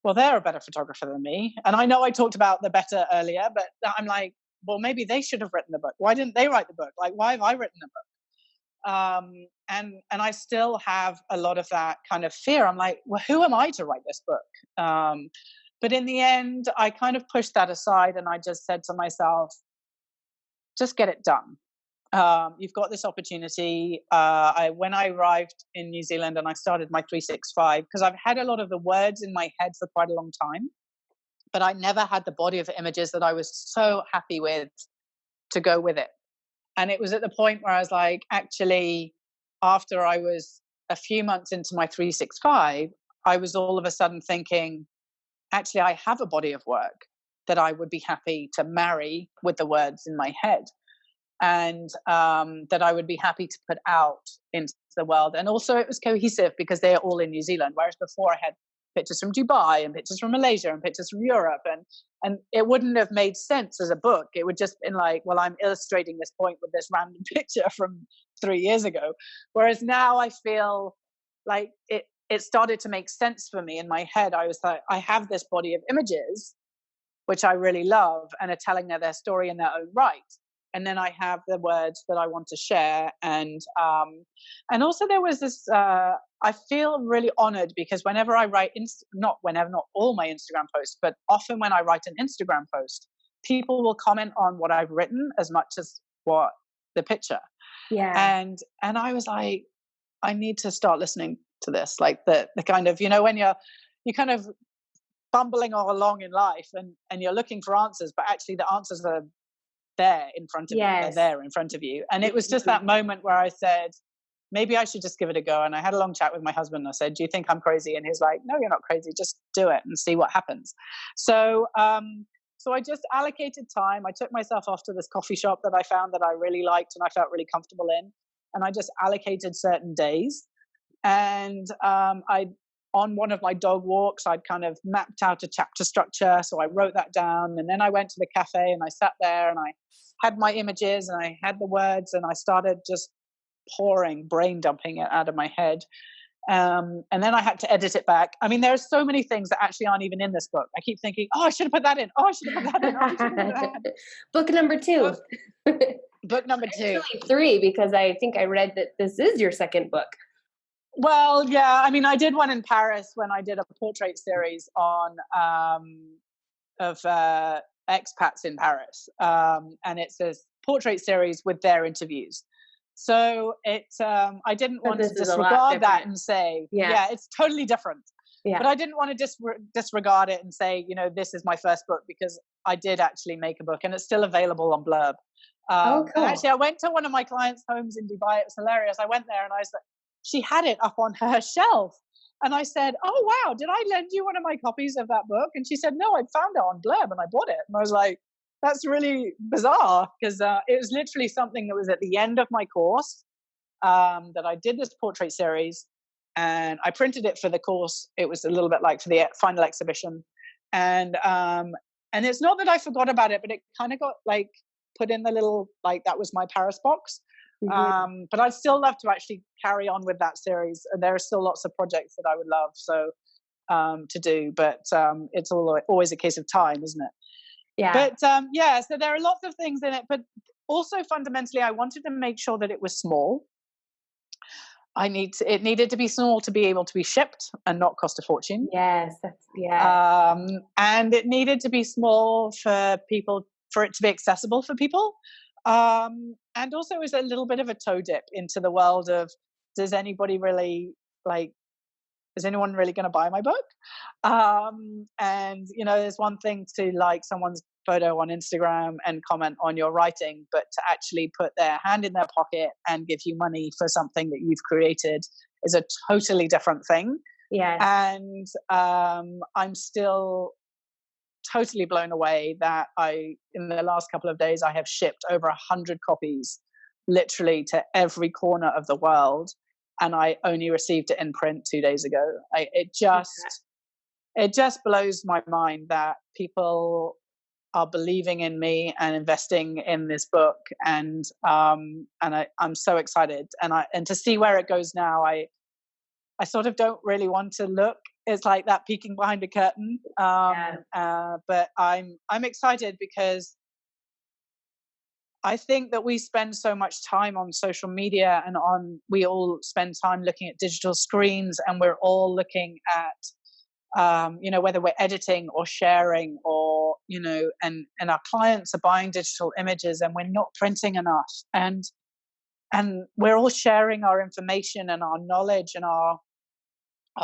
well, they're a better photographer than me. And I know I talked about the better earlier, but I'm like, well, maybe they should have written the book. Why didn't they write the book? Like, why have I written the book? And I still have a lot of that kind of fear. I'm like, well, who am I to write this book? But in the end, I kind of pushed that aside, and I just said to myself, just get it done. You've got this opportunity. When I arrived in New Zealand and I started my 365, because I've had a lot of the words in my head for quite a long time, but I never had the body of images that I was so happy with to go with it. And it was at the point where I was like, actually, after I was a few months into my 365, I was all of a sudden thinking, actually, I have a body of work that I would be happy to marry with the words in my head. And that I would be happy to put out into the world. And also it was cohesive because they're all in New Zealand, whereas before I had pictures from Dubai and pictures from Malaysia and pictures from Europe, and it wouldn't have made sense as a book. It would just been like, well, I'm illustrating this point with this random picture from 3 years ago. Whereas now I feel like it started to make sense for me in my head. I was like, I have this body of images which I really love and are telling their story in their own right. And then I have the words that I want to share. And also there was this, I feel really honored because whenever I write, not all my Instagram posts, but often when I write an Instagram post, people will comment on what I've written as much as what the picture. Yeah. And I was like, I need to start listening to this. Like the kind of, when you kind of bumbling all along in life and you're looking for answers, but actually the answers are there in front of you. They're there in front of you. And it was just that moment where I said, maybe I should just give it a go. And I had a long chat with my husband. I said, do you think I'm crazy? And he's like, no, you're not crazy. Just do it and see what happens. So I just allocated time. I took myself off to this coffee shop that I found that I really liked and I felt really comfortable in. And I just allocated certain days. And on one of my dog walks, I'd kind of mapped out a chapter structure. So I wrote that down. And then I went to the cafe and I sat there and I had my images and I had the words and I started just brain dumping it out of my head. And then I had to edit it back. I mean, there are so many things that actually aren't even in this book. I keep thinking, oh, I should have put that in. Oh, I should have put that in. Oh, I should have put that in. Book number 2. Book number 2. Actually 3, because I think I read that this is your second book. Well, yeah. I mean, I did one in Paris when I did a portrait series on of expats in Paris, and it's a portrait series with their interviews. So I didn't want to disregard that and say, yeah, it's totally different. Yeah. But I didn't want to disregard it and say, this is my first book, because I did actually make a book and it's still available on Blurb. Cool. And actually, I went to one of my clients' homes in Dubai. It was hilarious. I went there and I was like, she had it up on her shelf. And I said, oh, wow, did I lend you one of my copies of that book? And she said, no, I found it on Blurb and I bought it. And I was like, that's really bizarre, because it was literally something that was at the end of my course, that I did this portrait series and I printed it for the course. It was a little bit like for the final exhibition. And it's not that I forgot about it, but it kind of got like put in the little, like that was my Paris box. Mm-hmm. But I'd still love to actually carry on with that series. There are still lots of projects that I would love to do, but it's always a case of time, isn't it? Yeah. But so there are lots of things in it, but also fundamentally, I wanted to make sure that it was small. It needed to be small to be able to be shipped and not cost a fortune. Yes, and it needed to be small for it to be accessible for people. And also it was a little bit of a toe dip into the world of, is anyone really going to buy my book? And there's one thing to like someone's photo on Instagram and comment on your writing, but to actually put their hand in their pocket and give you money for something that you've created is a totally different thing. Yeah. And I'm still totally blown away that in the last couple of days, I have shipped over 100 copies literally to every corner of the world. And I only received it in print 2 days ago. It just blows my mind that people are believing in me and investing in this book. And I'm so excited. And to see where it goes now, I sort of don't really want to look. It's like that peeking behind a curtain. But I'm excited because I think that we spend so much time on social media and we all spend time looking at digital screens, and we're all looking at, whether we're editing or sharing or, and our clients are buying digital images and we're not printing enough. And we're all sharing our information and our knowledge and our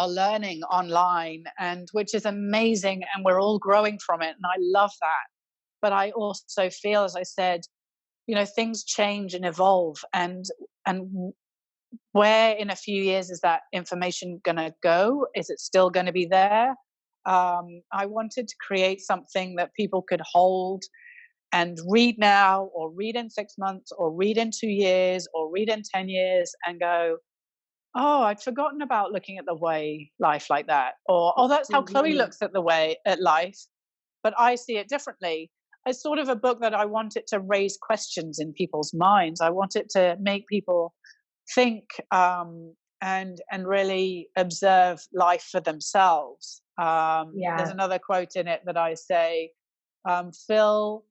learning online, and which is amazing. And we're all growing from it. And I love that. But I also feel, as I said, things change and evolve, and where in a few years is that information going to go? Is it still going to be there? I wanted to create something that people could hold and read now, or read in 6 months, or read in 2 years, or read in 10 years and go, oh, I'd forgotten about looking at the way life like that. Or, oh, that's how Chloe looks at life, but I see it differently. It's sort of a book that I want it to raise questions in people's minds. I want it to make people think, and really observe life for themselves. There's Yeah. another quote in it that I say, fill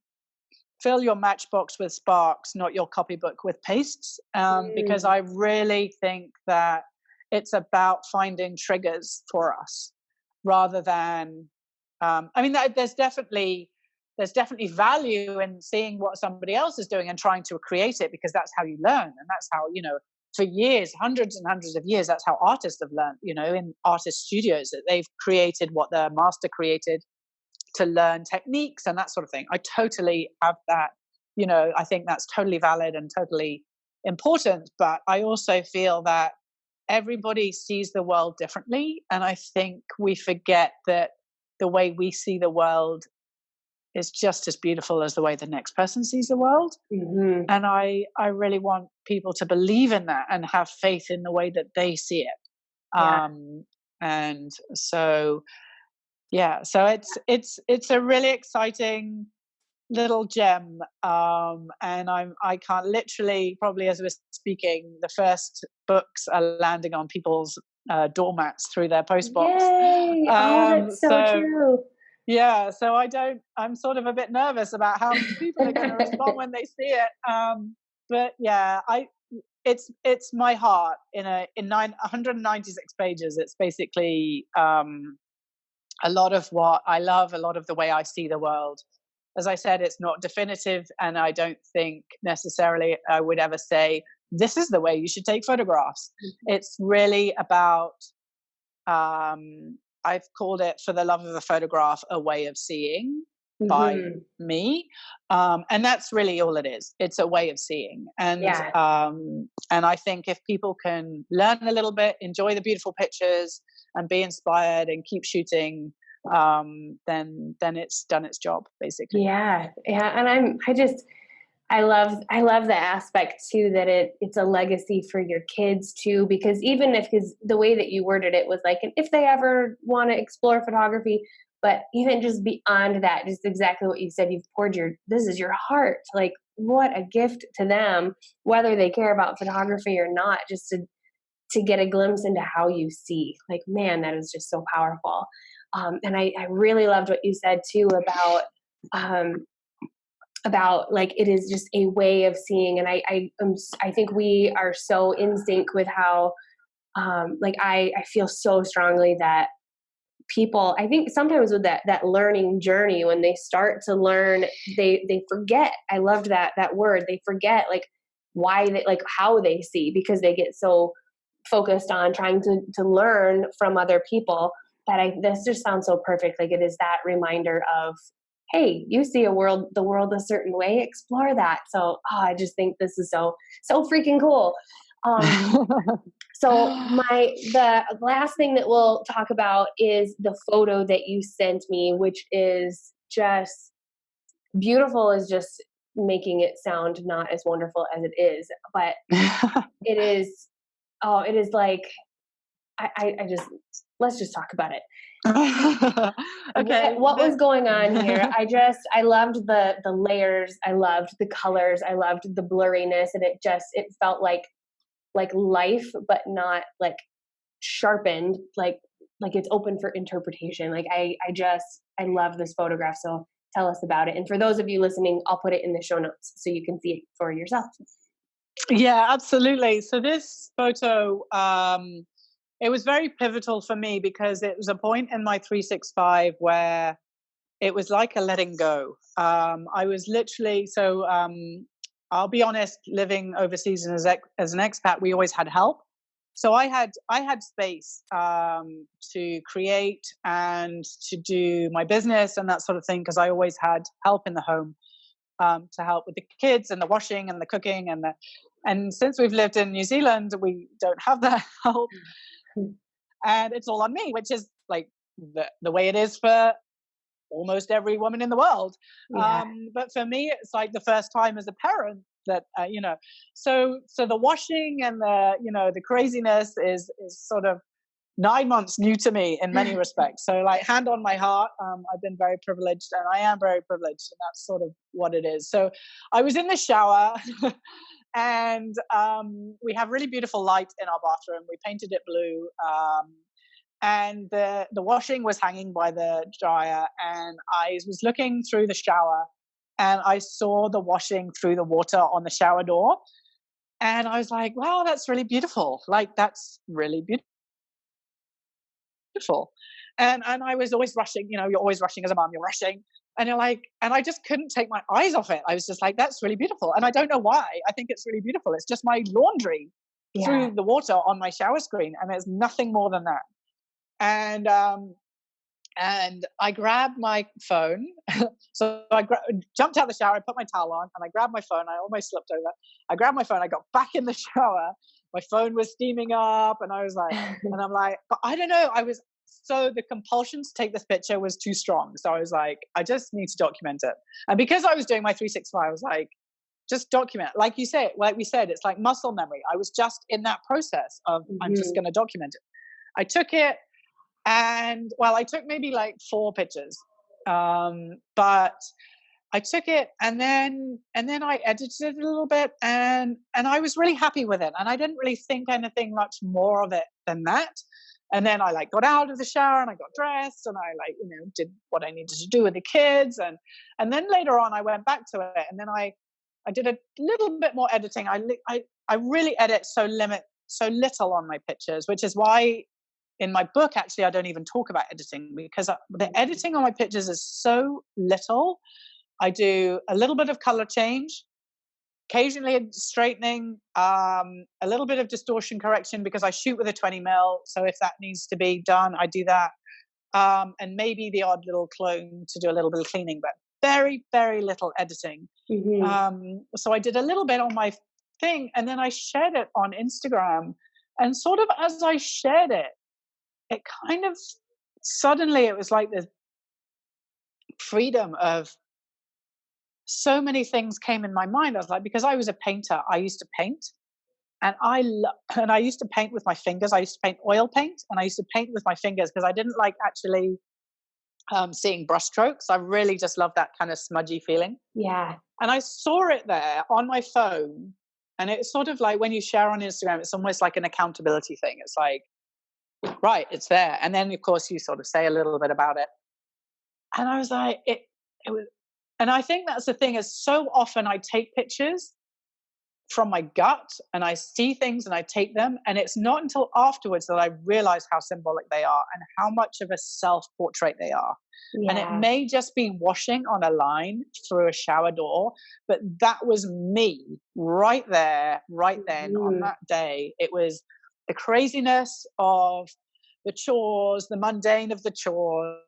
your matchbox with sparks, not your copybook with pastes, because Mm. I really think that it's about finding triggers for us rather than. I mean, there's definitely value in seeing what somebody else is doing and trying to create it, because that's how you learn, and that's how, for years, hundreds and hundreds of years, that's how artists have learned. In artist studios, that they've created what their master created to learn techniques and that sort of thing. I totally have that. I think that's totally valid and totally important. But I also feel that everybody sees the world differently. And I think we forget that the way we see the world is just as beautiful as the way the next person sees the world. Mm-hmm. And I really want people to believe in that and have faith in the way that they see it. Yeah. And so, yeah, so it's a really exciting little gem. And I can't, literally, probably as we're speaking, the first books are landing on people's doormats through their postbox. Yay! Oh, that's so So true. yeah, so I'm sort of a bit nervous about how people are going to respond when they see it. But yeah, it's my heart in 196 pages. It's basically a lot of what I love, a lot of the way I see the world. As I said, it's not definitive, and I don't think necessarily I would ever say this is the way you should take photographs. It's really about, I've called it, for the love of the photograph, a way of seeing by Mm-hmm. me, and that's really all it is. It's a way of seeing, Yeah. and I think if people can learn a little bit, enjoy the beautiful pictures, and be inspired and keep shooting, then it's done its job, basically. Yeah. Yeah. And I love the aspect too, that it's a legacy for your kids too, because because the way that you worded it was like, and if they ever want to explore photography, but even just beyond that, just exactly what you said, you've poured this is your heart. Like, what a gift to them, whether they care about photography or not, just to get a glimpse into how you see. Like, man, that is just so powerful. And I really loved what you said too um, about like it is just a way of seeing. And I think we are so in sync with how like I feel so strongly that people, I think sometimes with that learning journey, when they start to learn, they forget. I loved that word. They forget like why they, like how they see, because they get so focused on trying to learn from other people, that this just sounds so perfect. Like, it is that reminder of, hey, you see the world a certain way, explore that. So I just think this is so freaking cool. So the last thing that we'll talk about is the photo that you sent me, which is just beautiful, is just making it sound not as wonderful as it is. But it is, it is like, I just, let's just talk about it. Okay. What was going on here? I loved the layers. I loved the colors. I loved the blurriness, and it felt like life, but not like sharpened, like it's open for interpretation. Like I love this photograph. So tell us about it. And for those of you listening, I'll put it in the show notes so you can see it for yourself. Yeah, absolutely. So this photo, it was very pivotal for me, because it was a point in my 365 where it was like a letting go. I was literally, I'll be honest, living overseas and as an expat, we always had help. So I had space to create and to do my business and that sort of thing, because I always had help in the home, to help with the kids and the washing and the cooking and since we've lived in New Zealand, we don't have that help, and it's all on me, which is like the way it is for almost every woman in the world. Yeah. But for me, it's like the first time as a parent that, so the washing and the craziness is sort of 9 months new to me in many respects. So, like, hand on my heart, I've been very privileged, and I am very privileged, and that's sort of what it is. So I was in the shower And we have really beautiful light in our bathroom. We painted it blue. And the washing was hanging by the dryer, and I was looking through the shower, and I saw the washing through the water on the shower door, and I was like, wow, that's really beautiful. Like, that's really beautiful. And I was always rushing, you know, you're always rushing as a mom, you're rushing. And you're like, and I just couldn't take my eyes off it. I was just like, that's really beautiful. And I don't know why. I think it's really beautiful. It's just my laundry through the water on my shower screen. And there's nothing more than that. And I grabbed my phone. So I jumped out of the shower, I put my towel on, and I grabbed my phone. I almost slipped over. I grabbed my phone, I got back in the shower. My phone was steaming up, and I was like, and I'm like, but I don't know. So the compulsion to take this picture was too strong. So I was like, I just need to document it. And because I was doing my 365, I was like, just document. Like you say, like we said, it's like muscle memory. I was just in that process of, I'm just going to document it. I took it, and well, I took maybe like 4 pictures, but I took it, and then I edited it a little bit, and I was really happy with it, and I didn't really think anything much more of it than that. And then I like got out of the shower, and I got dressed, and I like, you know, did what I needed to do with the kids, and then later on I went back to it, and then I did a little bit more editing. I really edit so little on my pictures, which is why in my book, actually, I don't even talk about editing, because the editing on my pictures is so little. I do a little bit of color change, occasionally straightening, a little bit of distortion correction, because I shoot with a 20mm. So if that needs to be done, I do that. And maybe the odd little clone to do a little bit of cleaning, but very, very little editing. So I did a little bit on my thing, and then I shared it on Instagram. And sort of as I shared it, it kind of suddenly, it was like this freedom of so many things came in my mind. I was like, because I was a painter, I used to paint, and I used to paint with my fingers. I used to paint oil paint, and I used to paint with my fingers because I didn't like actually seeing brushstrokes. I really just love that kind of smudgy feeling. Yeah. And I saw it there on my phone, and it's sort of like when you share on Instagram, it's almost like an accountability thing. It's like, right, it's there. And then of course you sort of say a little bit about it. And I was like, it was, and I think that's the thing, is so often I take pictures from my gut, and I see things and I take them. And it's not until afterwards that I realize how symbolic they are and how much of a self-portrait they are. Yeah. And it may just be washing on a line through a shower door, but that was me right there, right then, on that day. It was the craziness of the chores, the mundane of the chores,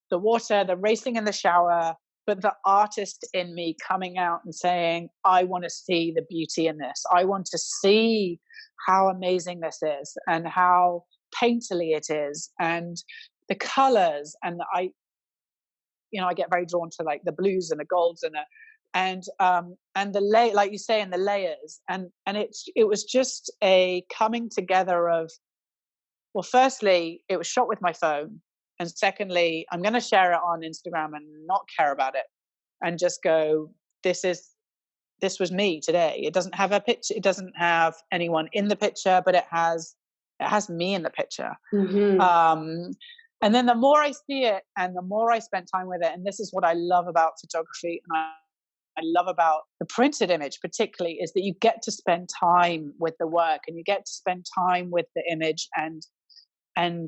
the water, the racing in the shower, but the artist in me coming out and saying, I want to see the beauty in this. I want to see how amazing this is, and how painterly it is, and the colors. And I get very drawn to like the blues and the golds and the like you say, and the layers. And it was just a coming together of, well, firstly, it was shot with my phone. And secondly, I'm going to share it on Instagram and not care about it, and just go, this was me today. It doesn't have a picture. It doesn't have anyone in the picture, but it has me in the picture. And then the more I see it, and the more I spent time with it, and this is what I love about photography, and I love about the printed image particularly, is that you get to spend time with the work, and you get to spend time with the image, and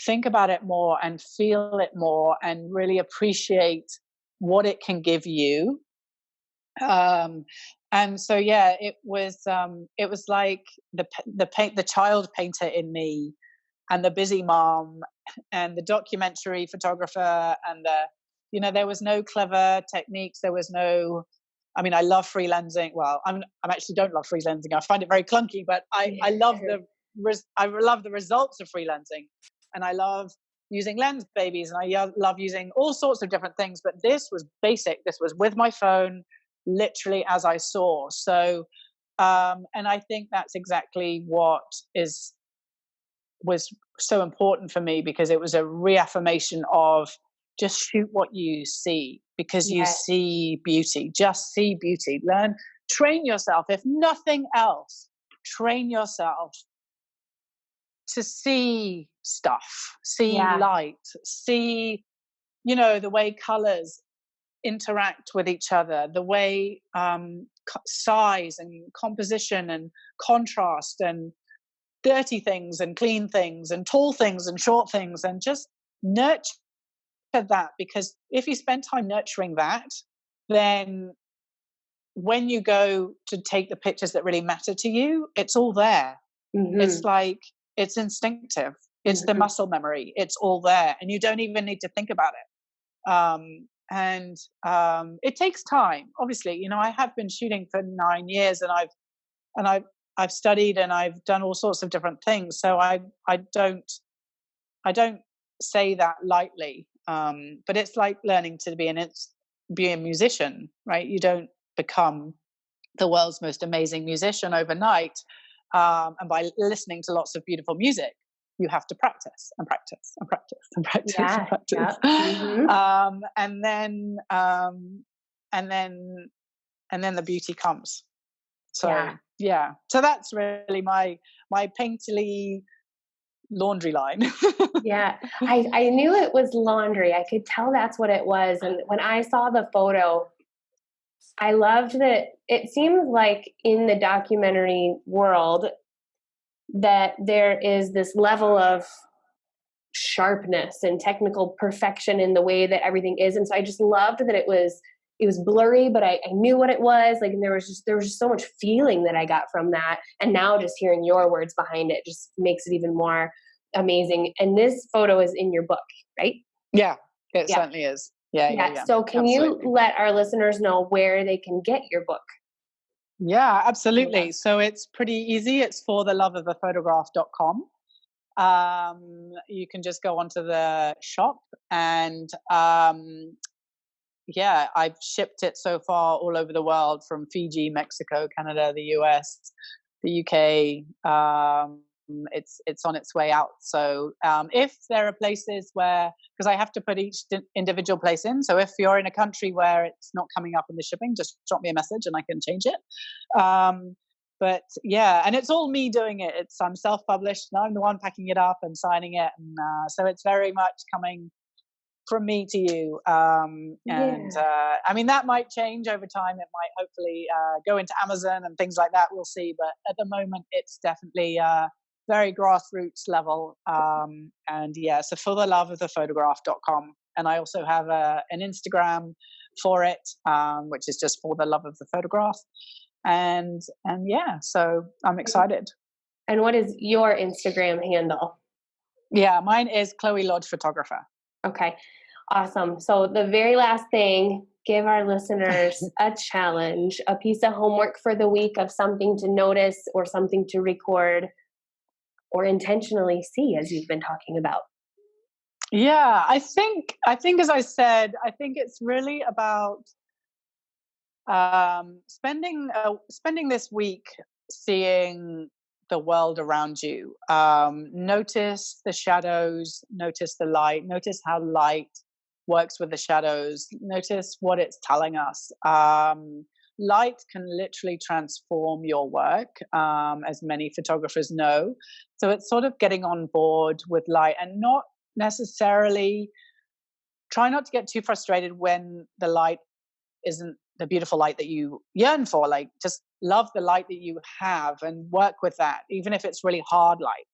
think about it more, and feel it more, and really appreciate what it can give you. And so, yeah, it was like the child painter in me, and the busy mom, and the documentary photographer, and there was no clever techniques. There was no, I mean, I love freelancing. Well, I'm actually don't love freelancing. I find it very clunky, but I love the results of freelancing. And I love using lens babies, and I love using all sorts of different things. But this was basic. This was with my phone, literally as I saw. So, and I think that's exactly what was so important for me, because it was a reaffirmation of just shoot what you see, because you see beauty. Just see beauty. train yourself, if nothing else, train yourself to see stuff, see light, see, the way colors interact with each other, the way size and composition and contrast and dirty things and clean things and tall things and short things, and just nurture that, because if you spend time nurturing that, then when you go to take the pictures that really matter to you, it's all there. It's like, it's instinctive. It's the muscle memory. It's all there, and you don't even need to think about it. And it takes time. Obviously, I have been shooting for 9 years, and I've studied, and I've done all sorts of different things. So I don't say that lightly. But it's like learning to be a musician, right? You don't become the world's most amazing musician overnight, and by listening to lots of beautiful music. You have to practice and practice and practice and practice and practice. And then the beauty comes. So so that's really my painterly laundry line. I knew it was laundry. I could tell that's what it was. And when I saw the photo, I loved that it seems like in the documentary world that there is this level of sharpness and technical perfection in the way that everything is. And so I just loved that it was blurry, but I knew what it was. Like, and there was just so much feeling that I got from that. And now just hearing your words behind it just makes it even more amazing. And this photo is in your book, right? Yeah, it certainly is. Yeah. So can you let our listeners know where they can get your book? Yeah, absolutely. So it's pretty easy. It's fortheloveofthephotograph.com. You can just go onto the shop, and I've shipped it so far all over the world, from Fiji, Mexico, Canada, the US, the UK. It's on its way out. So if there are places where, because I have to put each individual place in, so if you're in a country where it's not coming up in the shipping, just drop me a message and I can change it. But and it's all me doing it. I'm self-published, and I'm the one packing it up and signing it, and so it's very much coming from me to you. I mean, that might change over time. It might hopefully go into Amazon and things like that. We'll see. But at the moment, it's definitely very grassroots level. So fortheloveofthephotograph.com. And I also have an Instagram for it, which is just For the Love of the Photograph. So I'm excited. And what is your Instagram handle? Yeah, mine is Chloe Lodge Photographer. Okay, awesome. So the very last thing, give our listeners a challenge, a piece of homework for the week of something to notice or something to record or intentionally see, as you've been talking about. Yeah, I think as I said, I think it's really about spending this week seeing the world around you. Notice the shadows, notice the light, notice how light works with the shadows, notice what it's telling us. Light can literally transform your work, as many photographers know. So it's sort of getting on board with light, and not necessarily try not to get too frustrated when the light isn't the beautiful light that you yearn for. Like, just love the light that you have and work with that, even if it's really hard light.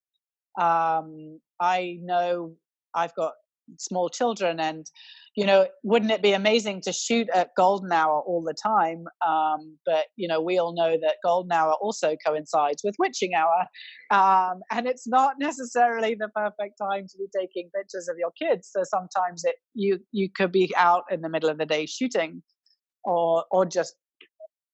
I know I've got small children, and wouldn't it be amazing to shoot at golden hour all the time? But we all know that golden hour also coincides with witching hour, and it's not necessarily the perfect time to be taking pictures of your kids. So sometimes you could be out in the middle of the day shooting, or just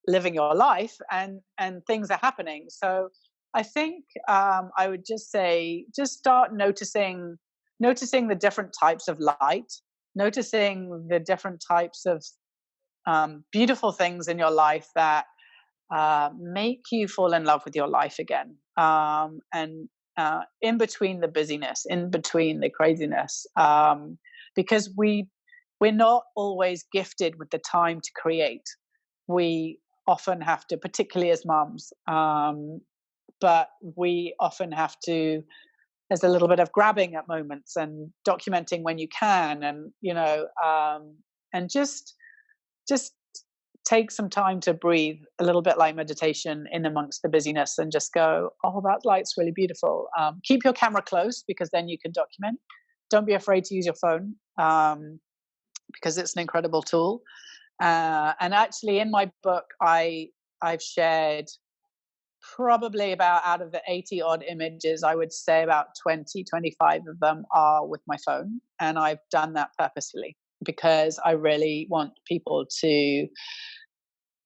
living your life, and things are happening. So I think I would just say, just start noticing the different types of light, noticing the different types of beautiful things in your life that make you fall in love with your life again. And in between the busyness, in between the craziness, because we're not always gifted with the time to create. We often have to, particularly as moms, but we often have to, there's a little bit of grabbing at moments and documenting when you can, and and just take some time to breathe, a little bit like meditation, in amongst the busyness, and just go, oh, that light's really beautiful. Keep your camera close, because then you can document. Don't be afraid to use your phone, because it's an incredible tool. And actually, in my book, I've shared probably about, out of the 80 odd images, I would say about 20, 25 of them are with my phone. And I've done that purposefully, because I really want people to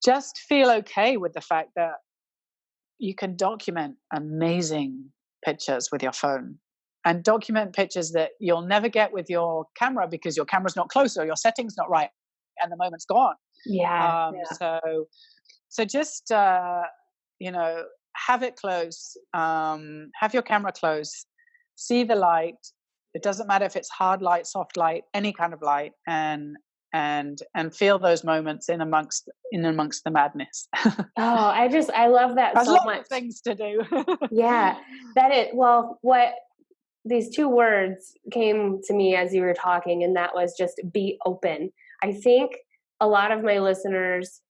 just feel okay with the fact that you can document amazing pictures with your phone, and document pictures that you'll never get with your camera, because your camera's not close or your setting's not right and the moment's gone. Yeah. So just have it close, have your camera close, see the light. It doesn't matter if it's hard light, soft light, any kind of light, and feel those moments in amongst the madness. I love that There's so lots much. of things to do. Yeah, what these two words came to me as you were talking, and that was just be open. I think a lot of my listeners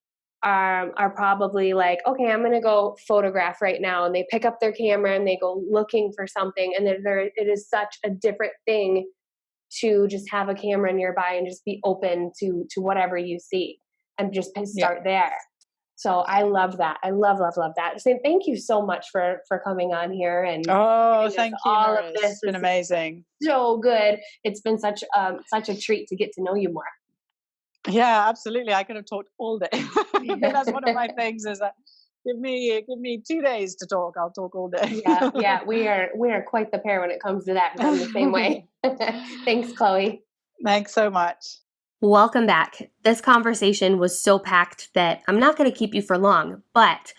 are probably like, okay, I'm going to go photograph right now. And they pick up their camera and they go looking for something. And it is such a different thing to just have a camera nearby and just be open to whatever you see and just start there. So I love that. I love that. So thank you so much for coming on here. And thank you. All of this has been amazing. So good. It's been such a treat to get to know you more. Yeah, absolutely. I could have talked all day. That's one of my things, is that give me 2 days to talk. I'll talk all day. Yeah. We are quite the pair when it comes to that. I'm the same way. Thanks, Chloe. Thanks so much. Welcome back. This conversation was so packed that I'm not going to keep you for long, but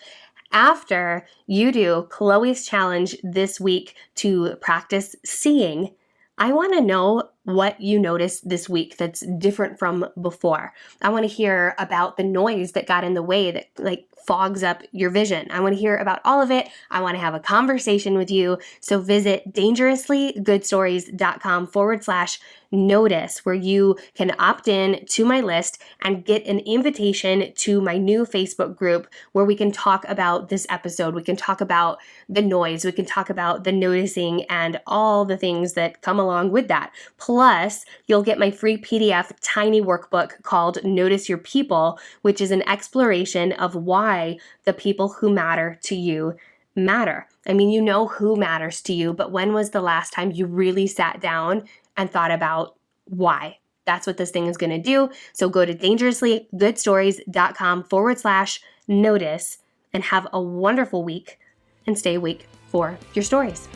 after you do Chloe's challenge this week to practice seeing, I want to know what you noticed this week that's different from before. I want to hear about the noise that got in the way that fogs up your vision. I want to hear about all of it. I want to have a conversation with you. So visit dangerouslygoodstories.com/notice, where you can opt in to my list and get an invitation to my new Facebook group, where we can talk about this episode. We can talk about the noise. We can talk about the noticing and all the things that come along with that. Plus, you'll get my free PDF tiny workbook called Notice Your People, which is an exploration of why the people who matter to you matter. I mean, you know who matters to you, but when was the last time you really sat down and thought about why? That's what this thing is going to do. So go to dangerouslygoodstories.com/notice and have a wonderful week, and stay awake for your stories.